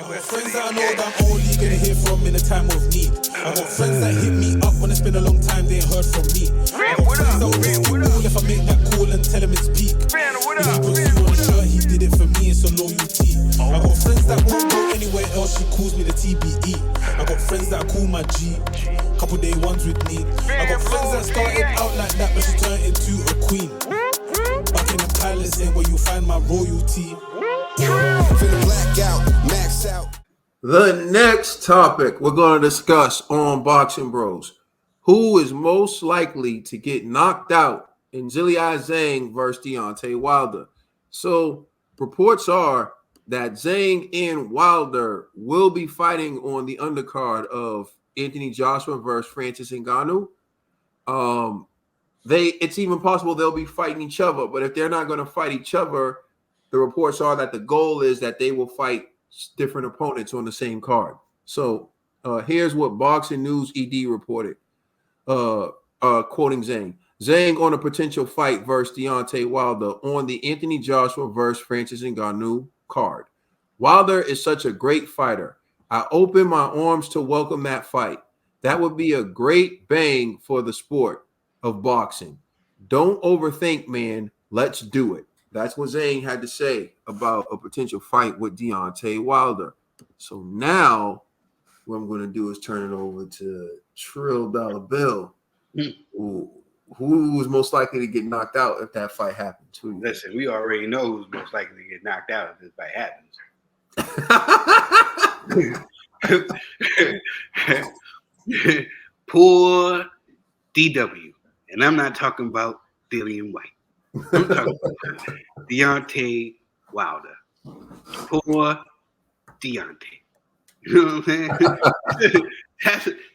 I got friends that I know that I'm only gonna hear from in a time of need. I got friends that hit me up when it's been a long time they ain't heard from me. I got friends that will risk it all if I make that call and tell him it's peak. If he puts you on a shirt, he did it for me, it's a loyalty. I got friends that won't go anywhere else, she calls me the TBE. I got friends that I call my G, couple day ones with me. I got friends that started out like that, but she turned into a queen. Back in the palace ain't where you find my royalty. The next topic we're going to discuss on Boxing Bros: who is most likely to get knocked out in Zhilei Zhang versus Deontay Wilder. So reports are that Zhang and Wilder will be fighting on the undercard of Anthony Joshua versus Francis Ngannou. It's even possible they'll be fighting each other, but if they're not going to fight each other, the reports are that the goal is that they will fight different opponents on the same card. So here's what Boxing News ED reported, quoting Zhang. Zhang on a potential fight versus Deontay Wilder on the Anthony Joshua versus Francis Ngannou card. Wilder is such a great fighter. I open my arms to welcome that fight. That would be a great bang for the sport of boxing. Don't overthink, man. Let's do it. That's what Zhang had to say about a potential fight with Deontay Wilder. So now what I'm going to do is turn it over to Trill Dollar Bill. Who is most likely to get knocked out if that fight happens? Listen, we already know who's most likely to get knocked out if this fight happens. Poor DW. And I'm not talking about Dillian White. I'm talking about Deontay Wilder. Poor Deontay. You know what I'm saying?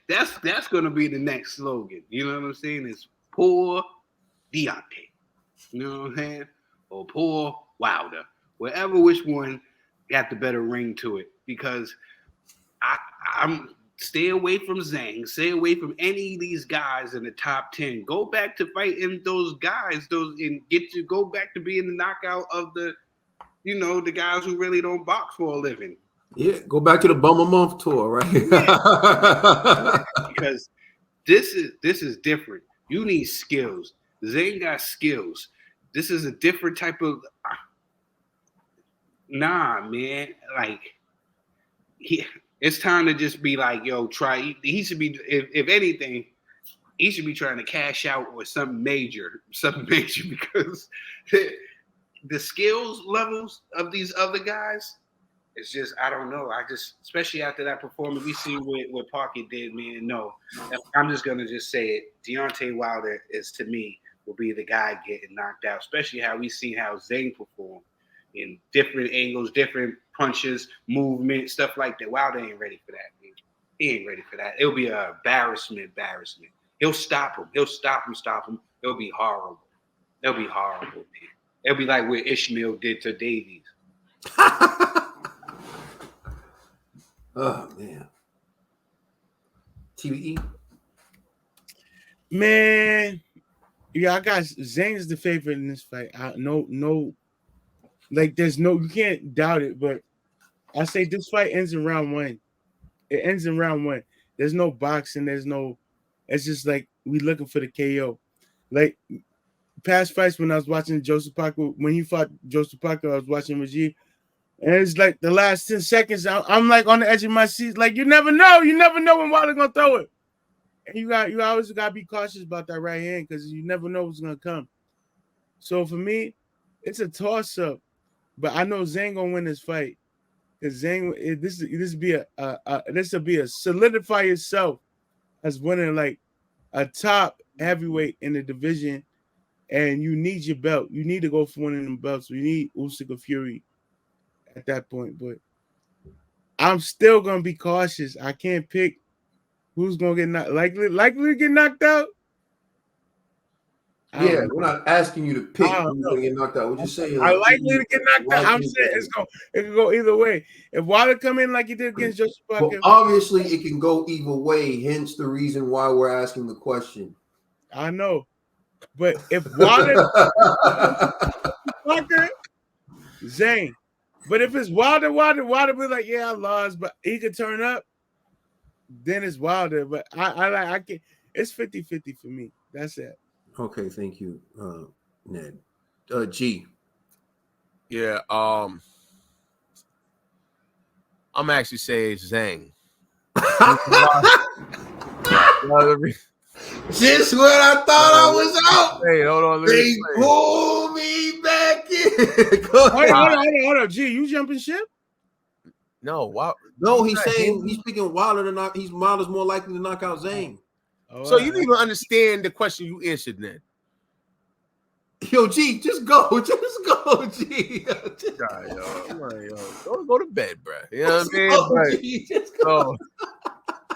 that's gonna be the next slogan. You know what I'm saying? It's poor Deontay. You know what I'm saying? Or poor Wilder. Whatever which one got the better ring to it. Because I'm stay away from Zhang. Stay away from any of these guys in the top 10. Go back to fighting those guys, and go back to being the knockout of the guys who really don't box for a living. Yeah, go back to the Bum a Month tour, right? Yeah. Because this is different. You need skills. Zhang got skills. This is a different type of man. Like it's time to just be like, yo, try. He should be, if anything, he should be trying to cash out or something major because the skills levels of these other guys, it's just, I don't know. Especially after that performance we see what Parker did, man. No, I'm just going to just say it. Deontay Wilder is, to me, will be the guy getting knocked out, especially how we seen how Zhang performed in different angles, different punches, movement, stuff like that. Wilder ain't ready for that, man. He ain't ready for that. It'll be an embarrassment. He'll stop him. It'll be horrible. Man. It'll be like what Ishmael did to Davies. Oh, man. TBE? Man, yeah, I got Zhang's the favorite in this fight. No, like you can't doubt it, but I say this fight ends in round one. It ends in round one. There's no boxing. It's just like we looking for the KO. Like past fights when I was watching Joseph Parker, when he fought Joseph Parker, I was watching Rajiv. And it's like the last 10 seconds, I'm like on the edge of my seat. Like you never know when Wilder gonna throw it. And you always gotta be cautious about that right hand because you never know what's gonna come. So for me, it's a toss-up. But I know Zhang gonna win this fight. Because Zhang, this will be a solidify yourself as winning like a top heavyweight in the division, and you need your belt. You need to go for one of them belts. You need Usyk or Fury at that point. But I'm still gonna be cautious. I can't pick who's gonna get likely to get knocked out. Yeah, we're not asking you to pick who's going to get knocked out. We're just saying. I'm likely to get knocked out. I'm saying it can go either way. If Wilder come in like he did against Joseph Parker, well, obviously it can go either way. Hence the reason why we're asking the question. I know, but if Wilder, Parker, Zhang, But if it's Wilder be like, yeah, I lost, but he could turn up, then it's Wilder. But I can it's 50-50 for me. That's it. Okay, thank you, Ned. G. Yeah, I'm actually saying Zhang. Just when I thought I was out, Hey, hold on. they pull me back in. Go ahead. Hold on. G, you jumping ship? No, wow. No, he's saying he's picking Wilder to knock. Wilder's more likely to knock out Zhang. Oh, So you didn't even understand the question you answered then. Yo, G, just go, G. Go to bed, bro. You know what I mean? G, just go.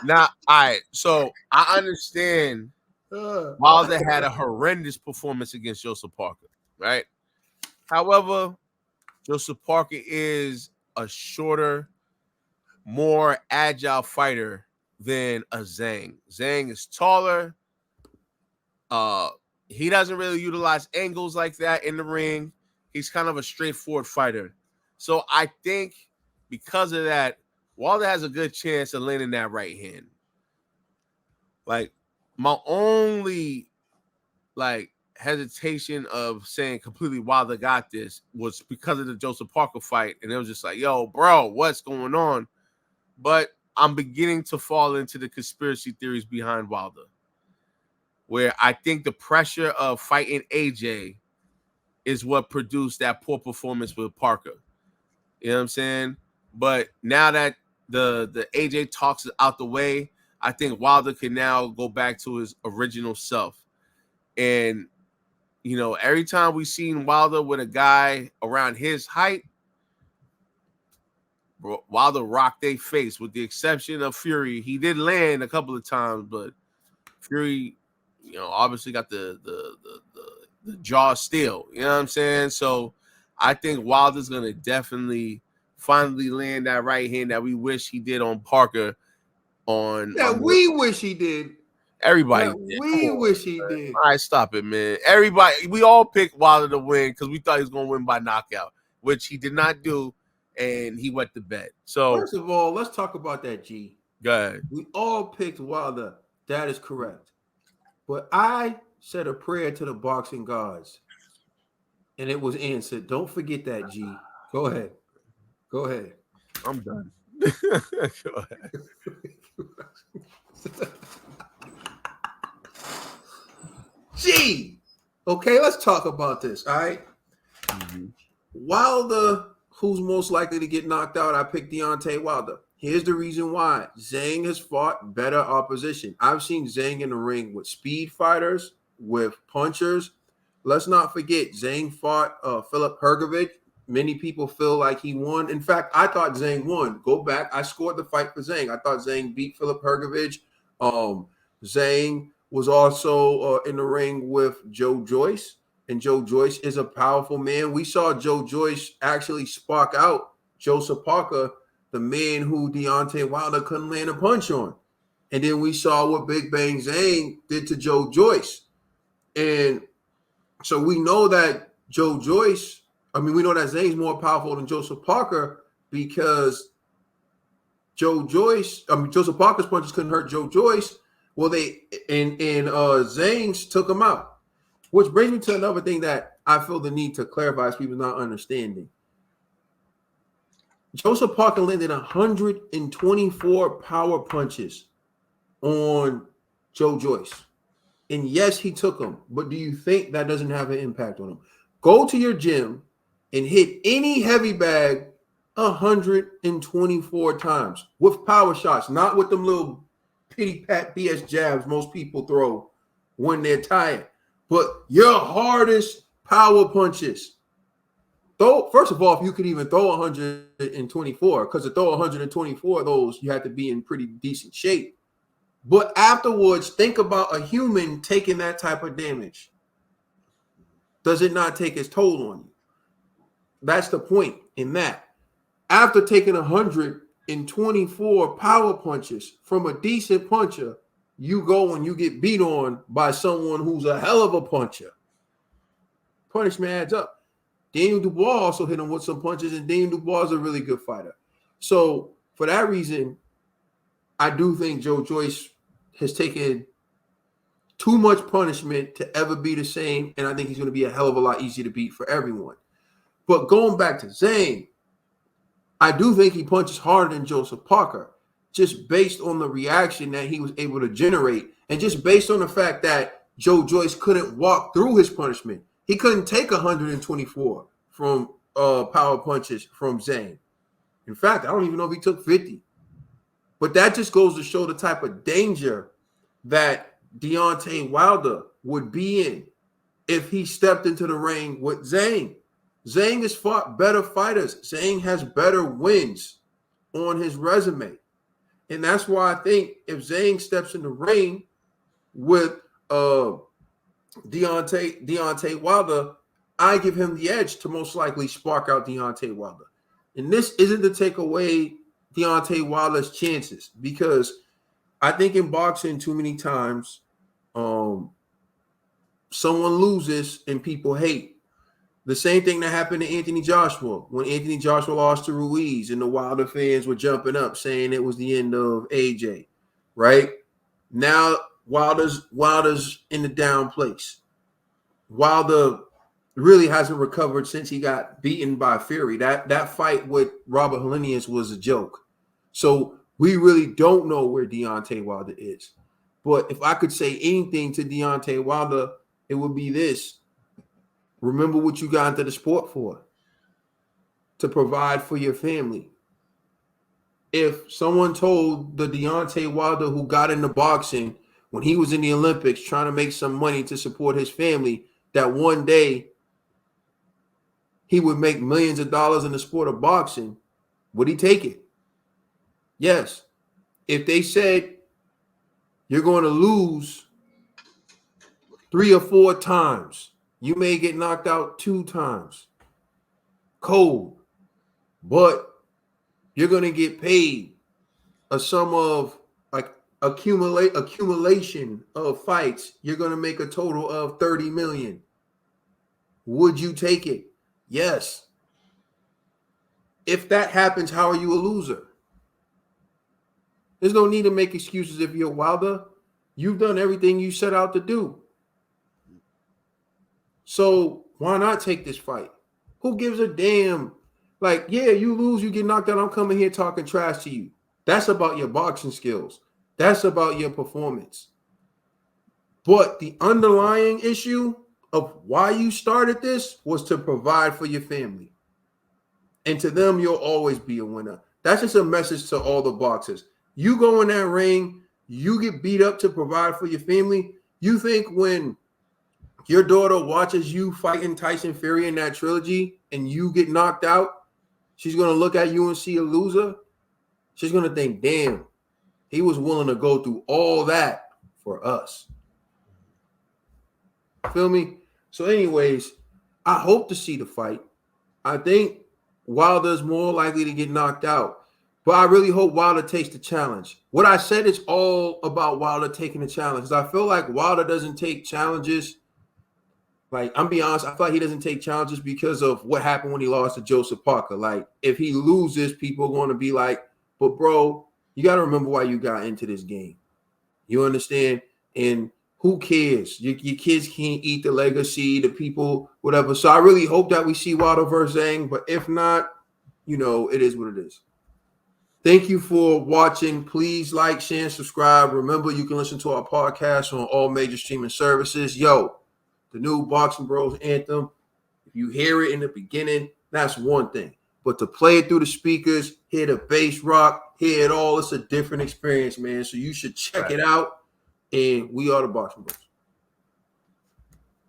Now, all right. So I understand Wilder had a horrendous performance against Joseph Parker, right? However, Joseph Parker is a shorter, more agile fighter than a Zhang. Zhang is taller. He doesn't really utilize angles like that in the ring. He's kind of a straightforward fighter. So I think because of that, Wilder has a good chance of landing that right hand. Like, my only hesitation of saying completely Wilder got this was because of the Joseph Parker fight. And it was just like, yo, bro, what's going on? But I'm beginning to fall into the conspiracy theories behind Wilder, where I think the pressure of fighting AJ is what produced that poor performance with Parker. You know what I'm saying? But now that the AJ talks out the way, I think Wilder can now go back to his original self. And, you know, every time we've seen Wilder with a guy around his height, Wilder rocked their face, with the exception of Fury. He did land a couple of times, but Fury, you know, obviously got the jaw still. You know what I'm saying? So I think Wilder's going to definitely finally land that right hand that we wish he did on Parker. We wish he did. Everybody did. We wish he did. All right, stop it, man. Everybody, we all picked Wilder to win because we thought he was going to win by knockout, which he did not do, and he went to bed. So first of all, let's talk about that, G. Go ahead. We all picked Wilder. That is correct. But I said a prayer to the boxing gods, and it was answered. Don't forget that, G. Go ahead. I'm done. Go ahead. G. Okay, let's talk about this. All right. Mm-hmm. Wilder, who's most likely to get knocked out? I picked Deontay Wilder. Here's the reason why. Zhang has fought better opposition. I've seen Zhang in the ring with speed fighters, with punchers. Let's not forget, Zhang fought Filip Hrgović. Many people feel like he won. In fact, I thought Zhang won. Go back. I scored the fight for Zhang. I thought Zhang beat Filip Hrgović. Zhang was also in the ring with Joe Joyce, and Joe Joyce is a powerful man. We saw Joe Joyce actually spark out Joseph Parker, the man who Deontay Wilder couldn't land a punch on. And then we saw what Big Bang Zhang did to Joe Joyce. And so we know that we know that Zhang's more powerful than Joseph Parker because Joseph Parker's punches couldn't hurt Joe Joyce. Well, Zhang's took him out. Which brings me to another thing that I feel the need to clarify as people not understanding. Joseph Parker landed 124 power punches on Joe Joyce. And yes, he took them. But do you think that doesn't have an impact on him? Go to your gym and hit any heavy bag 124 times with power shots, not with them little pity-pat BS jabs most people throw when they're tired. But your hardest power punches. First of all, if you could even throw 124, because to throw 124 of those, you have to be in pretty decent shape. But afterwards, think about a human taking that type of damage. Does it not take its toll on you? That's the point in that. After taking 124 power punches from a decent puncher, you go and you get beat on by someone who's a hell of a puncher. Punishment adds up. Daniel Dubois also hit him with some punches, and Daniel Dubois is a really good fighter. So for that reason, I do think Joe Joyce has taken too much punishment to ever be the same, and I think he's going to be a hell of a lot easier to beat for everyone. But going back to Zhang, I do think he punches harder than Joseph Parker, just based on the reaction that he was able to generate, and just based on the fact that Joe Joyce couldn't walk through his punishment. He couldn't take 124 from power punches from Zhang. In fact, I don't even know if he took 50. But that just goes to show the type of danger that Deontay Wilder would be in if he stepped into the ring with Zhang. Zhang has fought better fighters. Zhang has better wins on his resume. And that's why I think if Zhang steps in the ring with Deontay Wilder, I give him the edge to most likely spark out Deontay Wilder. And this isn't to take away Deontay Wilder's chances, because I think in boxing too many times someone loses and people hate. The same thing that happened to Anthony Joshua when Anthony Joshua lost to Ruiz and the Wilder fans were jumping up saying it was the end of AJ, right? Now Wilder's in the down place. Wilder really hasn't recovered since he got beaten by Fury. That fight with Robert Helenius was a joke. So we really don't know where Deontay Wilder is. But if I could say anything to Deontay Wilder, it would be this. Remember what you got into the sport for. To provide for your family. If someone told the Deontay Wilder who got into boxing when he was in the Olympics trying to make some money to support his family, that one day he would make millions of dollars in the sport of boxing, would he take it? Yes. If they said you're going to lose 3 or 4 times, you may get knocked out 2 times, cold, but you're going to get paid a sum of like accumulation of fights. You're going to make a total of 30 million. Would you take it? Yes. If that happens, how are you a loser? There's no need to make excuses if you're Wilder. You've done everything you set out to do. So why not take this fight? Who gives a damn? Like, yeah, you lose, you get knocked out. I'm coming here talking trash to you. That's about your boxing skills. That's about your performance. But the underlying issue of why you started this was to provide for your family. And to them, you'll always be a winner. That's just a message to all the boxers. You go in that ring, you get beat up to provide for your family. You think when your daughter watches you fighting Tyson Fury in that trilogy and you get knocked out, she's going to look at you and see a loser? She's going to think, damn, he was willing to go through all that for us. Feel me? So anyways, I hope to see the fight. I think Wilder's more likely to get knocked out. But I really hope Wilder takes the challenge. What I said is all about Wilder taking the challenge. Because I feel like Wilder doesn't take challenges. Like, I'm being honest, I feel like he doesn't take challenges because of what happened when he lost to Joseph Parker. Like, if he loses, people are going to be like, but bro, you got to remember why you got into this game. You understand? And who cares? Your kids can't eat the legacy, the people, whatever. So I really hope that we see Wilder versus Zhang. But if not, you know, it is what it is. Thank you for watching. Please like, share, and subscribe. Remember, you can listen to our podcast on all major streaming services. Yo, the new Boxing Bros anthem, if you hear it in the beginning, that's one thing. But to play it through the speakers, hear the bass rock, hear it all, it's a different experience, man. So you should check it out. And we are the Boxing Bros.